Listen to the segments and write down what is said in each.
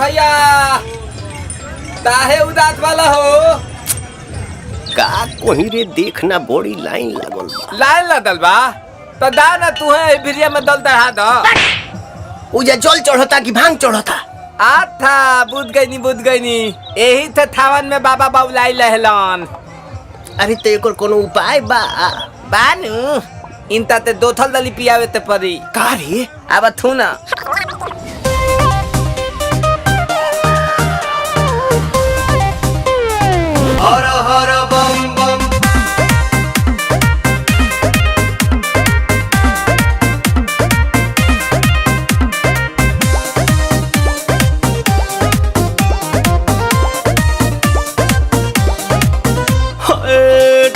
भैया काहे उदास वाला हो? का कोही रे देखना बड़ी लाइन लगल बा तो दा ना तू है भिरिया में दल चढ़ा दो। उजा जल चढ़ता कि भांग चढ़ता? था बुझ गई नी यही थे थावन में बाबा बाबुलाई लहलन। अरे तो एकर कोनो उपाय बा? बानू इनता ते दो थल दली पियावे ते परी का रे? अब थू ना हर हर बम बम।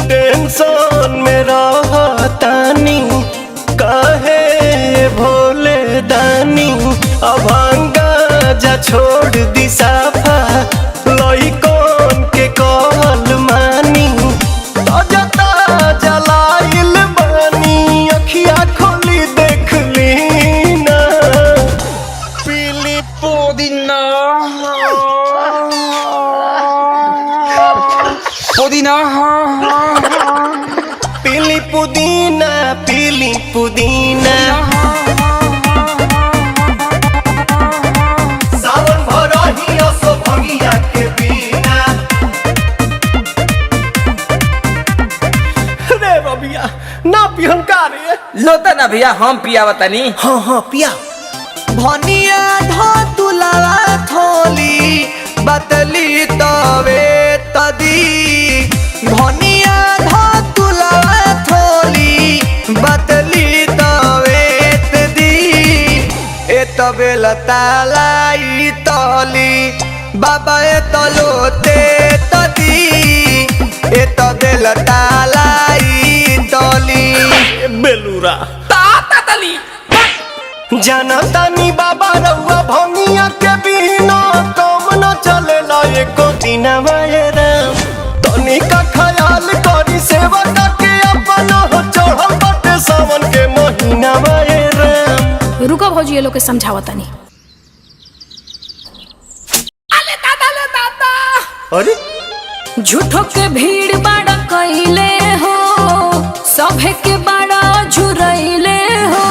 टेंशन में रहतानी काहे भोले दानी अभांगा जा छोड़ दी साफा लइकन के कहल मानी ताजा ताजा लाइल बानी अखिया खोली देख ली ना पीली पुदीना पुदीना पीली पुदीना पीली पुदीना सावन भरही असो भंगिया के बिना। रे बबिया ना पिहन का रे? लोता ना भैया हम पिया बतानी। हाँ पिया। भनिया धो तुलावा थोली बतली तवे तदी भनिया धो तुलावा थोली बतली तवे तदी ए तबे लतालाई तली बाबा ए तलोते तदी ए तबे लतालाई तली बेलूरा ताता तली जनतानी बाबा रउआ भंगिया के बिना काम न चलेला एको दिन राम तनी का ख्याल करी सेवा के अपना हो चढ़ल बाटे सावन के महीना राम। रुको भौजी ये लोग के समझावतानी। अले दादा अरे झूठो के भीड़ बाड़ा कइले हो सभे के बाड़ा झुरइले हो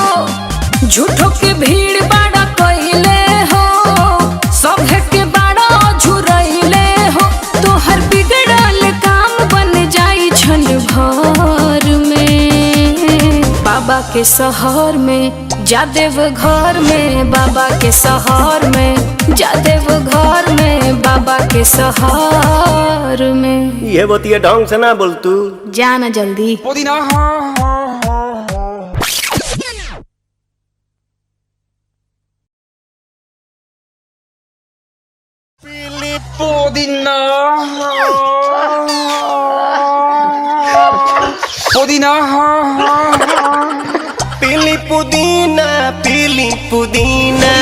झूठो के भीड़ बाड़ा कइले हो सभे के बाड़ा झुरइले हो तोहर बिगड़ल काम बन जाई छन भर में बाबा के शहर में जादेव घर में बाबा के शहर में जादेव घर में बाबा के शहर में। ये बतिया ढंग से ना बोल तू जाना जल्दी। पुदीना पीली पुदीना पुदीना पीली पुदीना पीली पुदीना